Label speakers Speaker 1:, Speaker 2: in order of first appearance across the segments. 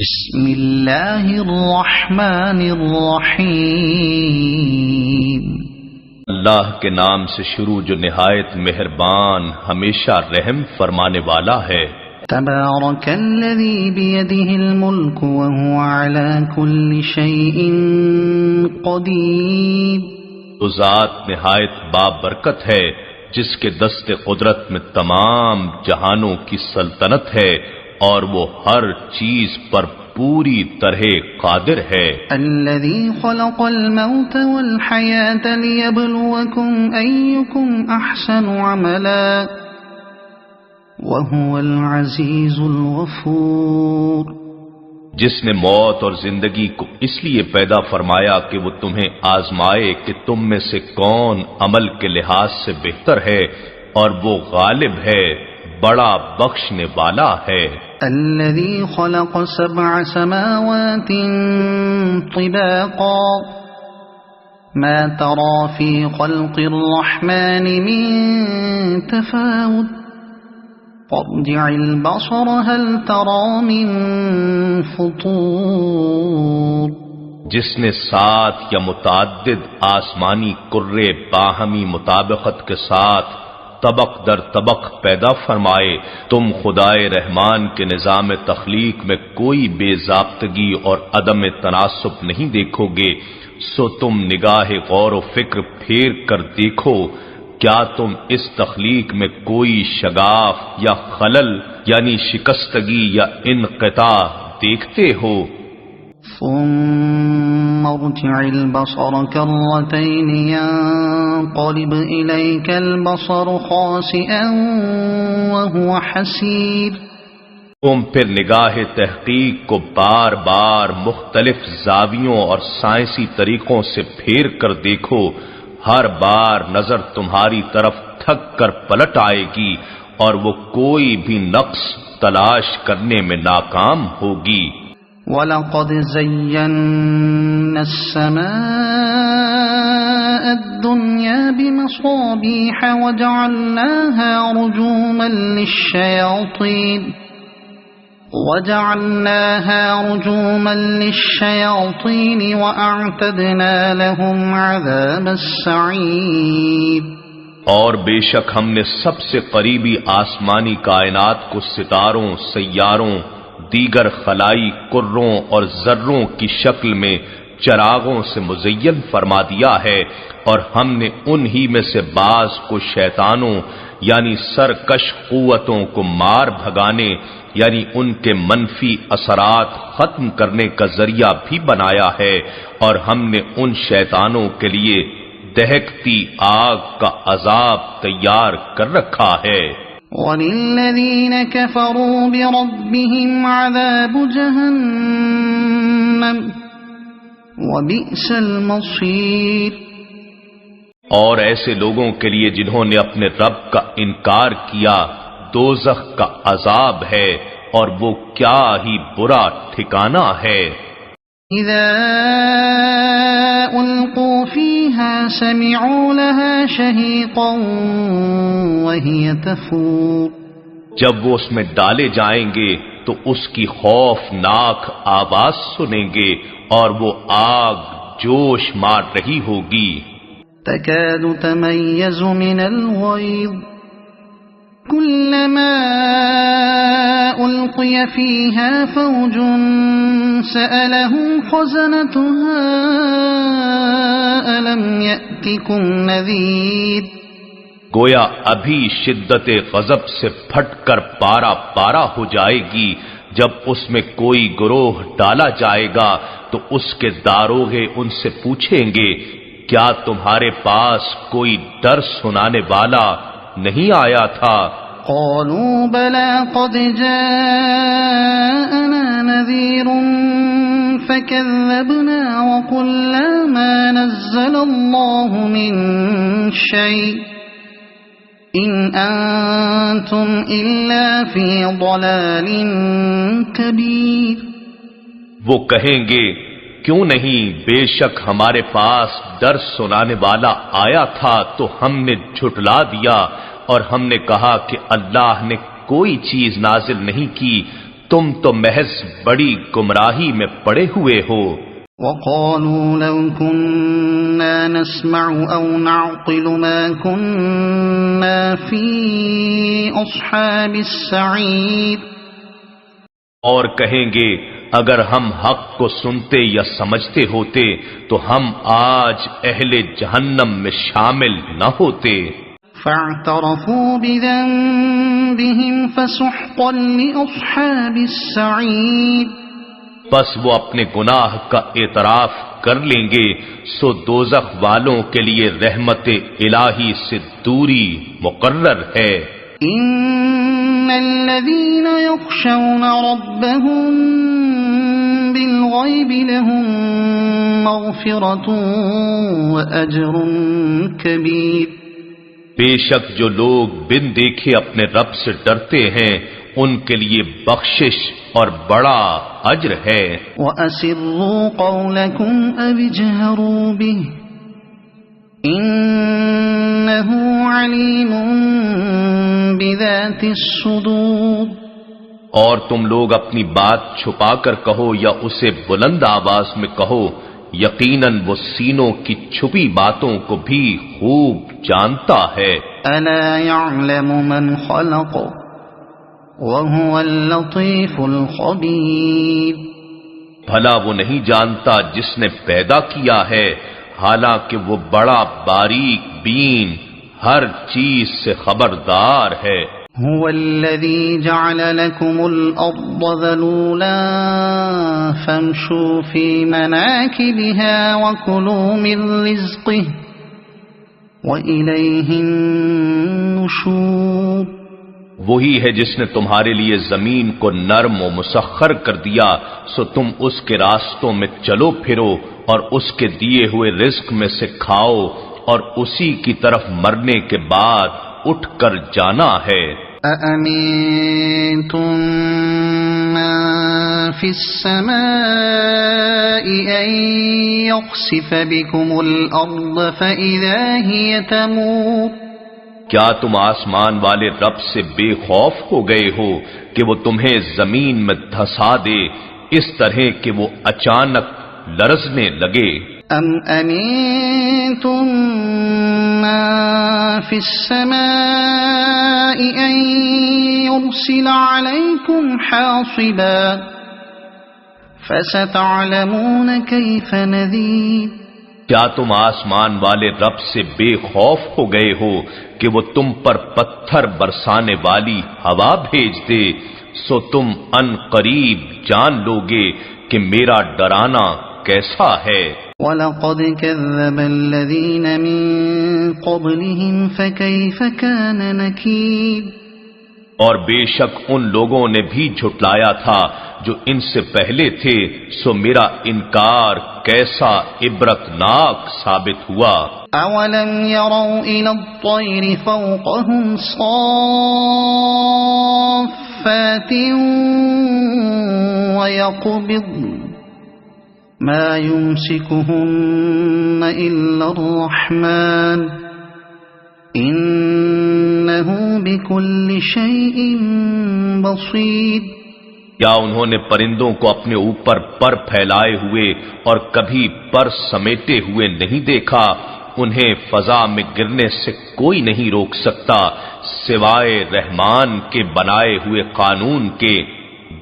Speaker 1: بسم اللہ الرحمن الرحیم۔
Speaker 2: اللہ کے نام سے شروع جو نہایت مہربان ہمیشہ رحم فرمانے والا ہے۔
Speaker 1: تبارک الذی بیدہ الملک وہو علی کل شیء قدیر۔
Speaker 2: تو ذات نہایت بابرکت ہے جس کے دست قدرت میں تمام جہانوں کی سلطنت ہے اور وہ ہر چیز پر پوری طرح قادر ہے۔
Speaker 1: الذی خلق الموت والحیاة لیبلوکم ایکم احسن عملا وہو العزیز الغفور۔
Speaker 2: جس نے موت اور زندگی کو اس لیے پیدا فرمایا کہ وہ تمہیں آزمائے کہ تم میں سے کون عمل کے لحاظ سے بہتر ہے، اور وہ غالب ہے، بڑا بخشنے والا ہے۔
Speaker 1: الذي خلق 7 سماوات طباقا ما ترى في خلق الرحمن من تفاوت فارجع البصر هل ترى من فطور۔
Speaker 2: جس نے 7 یا متعدد آسمانی کرے باہمی مطابقت کے ساتھ طبق در طبق پیدا فرمائے، تم خدائے رحمان کے نظام تخلیق میں کوئی بے ضابطگی اور عدم تناسب نہیں دیکھو گے، سو تم نگاہ غور و فکر پھیر کر دیکھو، کیا تم اس تخلیق میں کوئی شگاف یا خلل یعنی شکستگی یا انقطاع دیکھتے ہو؟
Speaker 1: ثم ارجع البصر كرتين ينقلب إليك البصر خاسئا وهو حسير۔
Speaker 2: تم پھر نگاہ تحقیق کو بار بار مختلف زاویوں اور سائنسی طریقوں سے پھیر کر دیکھو، ہر بار نظر تمہاری طرف تھک کر پلٹ آئے گی اور وہ کوئی بھی نقص تلاش کرنے میں ناکام ہوگی۔
Speaker 1: وَلَقَدْ زَيَّنَّا السَّمَاءَ الدُّنْيَا بِمَصَابِيحَ وَجَعَلْنَاهَا رُجُومًا لِلشَّيَاطِينِ وَأَعْتَدْنَا لَهُمْ عَذَابَ السَّعِيرِ۔
Speaker 2: اور بے شک ہم نے سب سے قریبی آسمانی کائنات کو ستاروں، سیاروں، دیگر خلائی کروں اور ذروں کی شکل میں چراغوں سے مزین فرما دیا ہے، اور ہم نے انہی میں سے بعض کو شیطانوں یعنی سرکش قوتوں کو مار بھگانے یعنی ان کے منفی اثرات ختم کرنے کا ذریعہ بھی بنایا ہے، اور ہم نے ان شیطانوں کے لیے دہکتی آگ کا عذاب تیار کر رکھا ہے۔
Speaker 1: وَلِلَّذِينَ كَفَرُوا بِرَبِّهِمْ عَذَابُ جَهَنَّمَ وَبِئْسَ الْمَصِيرُ۔
Speaker 2: اور ایسے لوگوں کے لیے جنہوں نے اپنے رب کا انکار کیا، دوزخ کا عذاب ہے، اور وہ کیا ہی برا ٹھکانہ ہے۔
Speaker 1: اِذَا أُلْقُوا فِيهَا سَمِعُوا لَهَا شَهِيقًا وَهِيَ تَفُورُ۔
Speaker 2: جب وہ اس میں ڈالے جائیں گے تو اس کی خوفناک آواز سنیں گے، اور وہ آگ جوش مار رہی ہوگی۔
Speaker 1: تَكَادُ تَمَيَّزُ مِنَ الْغَيْظِ كُلَّمَا أُلْقِيَ فِيهَا فَوْجٌ سَأَلَهُمْ خَزَنَتُهَا أَلَمْ يَأْتِكُمْ نَذِيرٌ۔
Speaker 2: گویا ابھی شدت غضب سے پھٹ کر پارا پارا ہو جائے گی، جب اس میں کوئی گروہ ڈالا جائے گا تو اس کے داروغے ان سے پوچھیں گے، کیا تمہارے پاس کوئی ڈر سنانے والا نہیں آیا تھا؟
Speaker 1: قالوا بلى قد جاءنا نذير فكذبنا وقلنا ما نزل الله من شيء إن أنتم إلا في ضلال كبير۔
Speaker 2: وہ کہیں گے، کیوں نہیں، بے شک ہمارے پاس ڈر سنانے والا آیا تھا تو ہم نے جھٹلا دیا، اور ہم نے کہا کہ اللہ نے کوئی چیز نازل نہیں کی، تم تو محض بڑی گمراہی میں پڑے ہوئے ہو۔
Speaker 1: وقالوا لو كنا نسمع او نعقل ما كنا في اصحاب السعير،
Speaker 2: اور کہیں گے اگر ہم حق کو سنتے یا سمجھتے ہوتے تو ہم آج اہل جہنم میں شامل نہ ہوتے۔
Speaker 1: فاعترفوا بذنبهم فسحقا لأصحاب السعير،
Speaker 2: بس وہ اپنے گناہ کا اعتراف کر لیں گے، سو دوزخ والوں کے لیے رحمت الہی سے دوری مقرر ہے۔
Speaker 1: ان الذين يخشون ربهم بالغيب لهم مغفرة واجر كبير،
Speaker 2: بے شک جو لوگ بن دیکھے اپنے رب سے ڈرتے ہیں ان کے لیے بخشش اور بڑا اجر ہے۔
Speaker 1: وَأَسِرُّوا قَوْلَكُمْ أَوِ اجْهَرُوا بِهِ إِنَّهُ عَلِيمٌ بِذَاتِ الصُّدُورِ،
Speaker 2: اور تم لوگ اپنی بات چھپا کر کہو یا اسے بلند آواز میں کہو، یقیناً وہ سینوں کی چھپی باتوں کو بھی خوب جانتا ہے۔
Speaker 1: أَلَا يَعْلَمُ مَنْ خَلَقَ وَهُوَ اللَّطِيفُ الْخَبِيرُ،
Speaker 2: بھلا وہ نہیں جانتا جس نے پیدا کیا ہے، حالانکہ وہ بڑا باریک بین ہر چیز سے خبردار ہے۔
Speaker 1: هو الذي جعل لكم الأرض ذلولا فامشوا في مناكبها وكلوا من رزقه وإليه النشور،
Speaker 2: وہی ہے جس نے تمہارے لیے زمین کو نرم و مسخر کر دیا، سو تم اس کے راستوں میں چلو پھرو اور اس کے دیے ہوئے رزق میں سے کھاؤ، اور اسی کی طرف مرنے کے بعد اٹھ کر جانا ہے۔
Speaker 1: أَأَمِنتُم مَّن فِي السَّمَاءِ أَن يَخْسِفَ بِكُمُ الْأَرْضَ فَإِذَا هِيَ تَمُورُ،
Speaker 2: کیا تم آسمان والے رب سے بے خوف ہو گئے ہو کہ وہ تمہیں زمین میں دھسا دے اس طرح کہ وہ اچانک لرزنے لگے؟
Speaker 1: ام امنتم من فی السماء ان يرسل علیکم حاصبا فستعلمون کیف نذیر،
Speaker 2: کیا تم آسمان والے رب سے بے خوف ہو گئے ہو کہ وہ تم پر پتھر برسانے والی ہوا بھیج دے، سو تم ان قریب جان لوگے کہ میرا ڈرانا کیسا ہے۔
Speaker 1: وَلَقَدْ كَذَّبَ الَّذِينَ مِن قَبْلِهِمْ فَكَيْفَ كَانَ نَكِيرِ،
Speaker 2: اور بے شک ان لوگوں نے بھی جھٹلایا تھا جو ان سے پہلے تھے، سو میرا انکار کیسا عبرتناک ثابت ہوا۔
Speaker 1: أَوَلَمْ يَرَوْا إِلَى الطَّيْرِ فَوْقَهُمْ صَافَّاتٍ وَيَقْبِضْنَ مَا يُمْسِكُهُنَّ إِلَّا الرَّحْمَنُ إِنَّهُ بِكُلِّ شَيْءٍ بَصِيرٌ،
Speaker 2: کیا انہوں نے پرندوں کو اپنے اوپر پر پھیلائے ہوئے اور کبھی پر سمیٹے ہوئے نہیں دیکھا؟ انہیں فضا میں گرنے سے کوئی نہیں روک سکتا سوائے رحمان کے بنائے ہوئے قانون کے،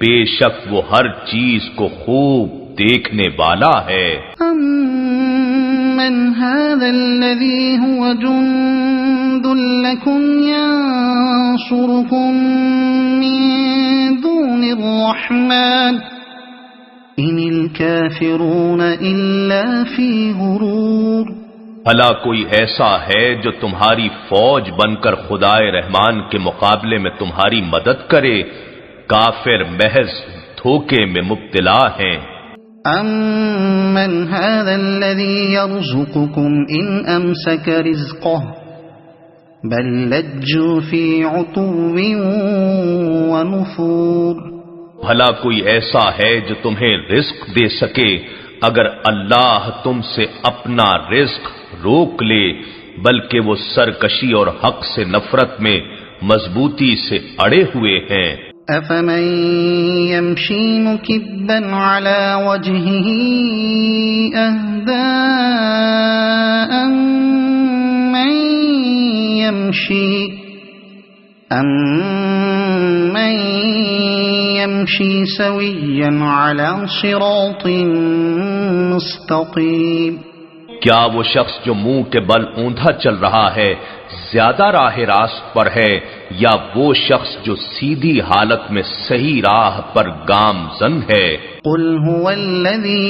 Speaker 2: بے شک وہ ہر چیز کو خوب دیکھنے والا ہے۔
Speaker 1: أَمَّنْ هَذَا الَّذِي هُوَ جُنْدٌ لَكُمْ يَنصُرُكُم مِّن دُونِ الرَّحْمَنِ إِنِ الْكَافِرُونَ إِلَّا فِي غُرُورٍ،
Speaker 2: بھلا کوئی ایسا ہے جو تمہاری فوج بن کر خدائے رحمان کے مقابلے میں تمہاری مدد کرے؟ کافر محض دھوکے میں مبتلا ہیں۔
Speaker 1: أَمَّنْ هَذَا الَّذِي يَرْزُقُكُمْ إِنْ أَمْسَكَ رِزْقَهُ بَلْ لَجُّوا فِي عُتُوٍّ وَنُفُورٍ،
Speaker 2: بھلا کوئی ایسا ہے جو تمہیں رزق دے سکے اگر اللہ تم سے اپنا رزق روک لے، بلکہ وہ سرکشی اور حق سے نفرت میں مضبوطی سے اڑے ہوئے ہیں۔
Speaker 1: أفمن يمشي مكبا على وجهه أهدى أمن يمشي سويا على صراط مستقيم.
Speaker 2: کیا وہ شخص جو منہ کے بل اوندھا چل رہا ہے زیادہ راہ راست پر ہے یا وہ شخص جو سیدھی حالت میں صحیح راہ پر گامزن ہے؟
Speaker 1: قل هو الذي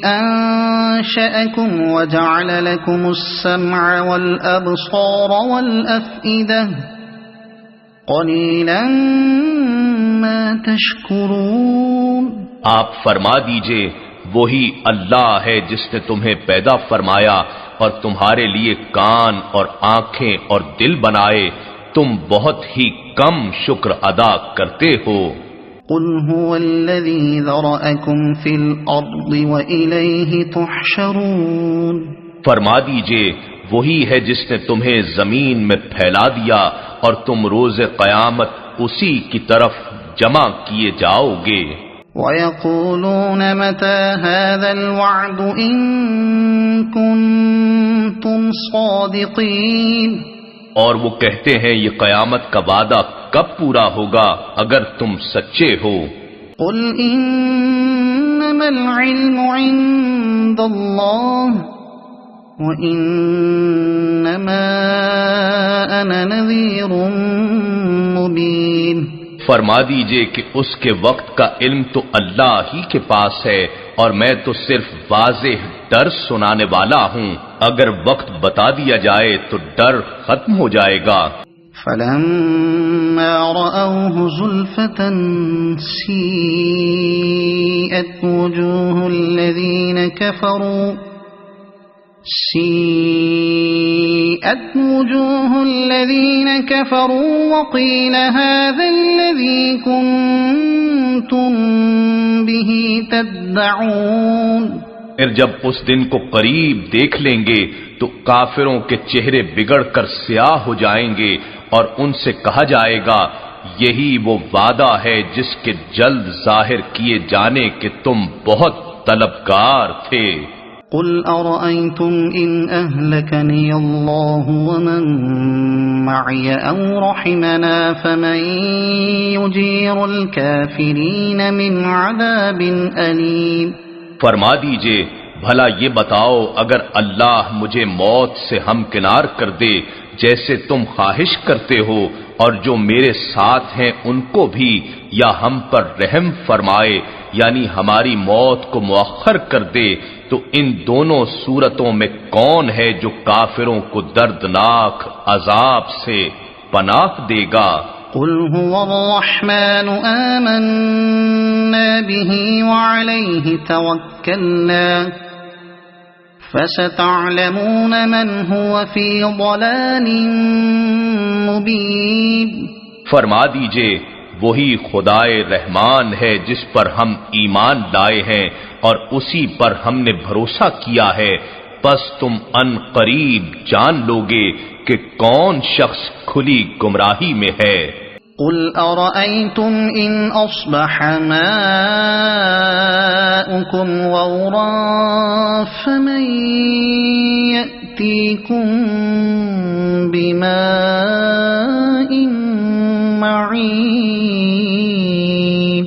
Speaker 1: أنشأكم وجعل لكم السمع والأبصار والأفئدة قليلا ما تشكرون.
Speaker 2: آپ فرما دیجئے وہی اللہ ہے جس نے تمہیں پیدا فرمایا اور تمہارے لیے کان اور آنکھیں اور دل بنائے، تم بہت ہی کم شکر ادا کرتے ہو.
Speaker 1: قل هو الذي ذرأكم في الأرض وإليه تحشرون.
Speaker 2: فرما دیجئے وہی ہے جس نے تمہیں زمین میں پھیلا دیا اور تم روز قیامت اسی کی طرف جمع کیے جاؤ گے.
Speaker 1: وَيَقُولُونَ مَتَى هَذَا الْوَعْدُ إِن كُنتُمْ صَادِقِينَ.
Speaker 2: اور وہ کہتے ہیں یہ قیامت کا وعدہ کب پورا ہوگا اگر تم سچے ہو.
Speaker 1: قُلْ إِنَّمَا الْعِلْمُ عِندَ اللَّهِ وَإِنَّمَا أَنَا نَذِيرٌ مُبِينٌ.
Speaker 2: فرما دیجئے کہ اس کے وقت کا علم تو اللہ ہی کے پاس ہے اور میں تو صرف واضح ڈر سنانے والا ہوں. اگر وقت بتا دیا جائے تو ڈر ختم ہو جائے گا.
Speaker 1: فَلَمَّا رَأَوْهُ زُلْفَةً سِيئَتْ وُجُوهُ الَّذِينَ كَفَرُوا وَقِيلَ هَذَا الَّذِي كُنتُم بِهِ تَدَّعُونَ.
Speaker 2: پھر جب اس دن کو قریب دیکھ لیں گے تو کافروں کے چہرے بگڑ کر سیاہ ہو جائیں گے اور ان سے کہا جائے گا یہی وہ وعدہ ہے جس کے جلد ظاہر کیے جانے کے تم بہت طلبگار تھے.
Speaker 1: قل أرأيتم إن أهلكني الله ومن معي أو رحمنا فمن يجير الكافرين من عذاب أليم.
Speaker 2: فرما دیجئے بھلا یہ بتاؤ اگر اللہ مجھے موت سے ہمکنار کر دے جیسے تم خواہش کرتے ہو اور جو میرے ساتھ ہیں ان کو بھی، یا ہم پر رحم فرمائے یعنی ہماری موت کو مؤخر کر دے، تو ان دونوں صورتوں میں کون ہے جو کافروں کو دردناک عذاب سے پناہ دے گا؟
Speaker 1: قل هو الرحمن آمنا به وعليه توكلنا فستعلمون من هو في ضلال مبين.
Speaker 2: فرما دیجئے وہی خدائے رحمان ہے جس پر ہم ایمان لائے ہیں اور اسی پر ہم نے بھروسہ کیا ہے، پس تم ان قریب جان لوگے کہ کون شخص کھلی گمراہی میں ہے.
Speaker 1: قل أرأيتم إن أصبح ماؤكم غورا فمن يأتيكم بماء معين.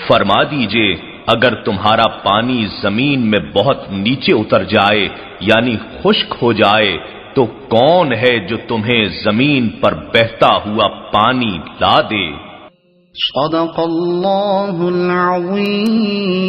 Speaker 2: فرما دیجئے اگر تمہارا پانی زمین میں بہت نیچے اتر جائے یعنی خشک ہو جائے تو کون ہے جو تمہیں زمین پر بہتا ہوا پانی لا دے.
Speaker 1: صدق اللہ العظیم.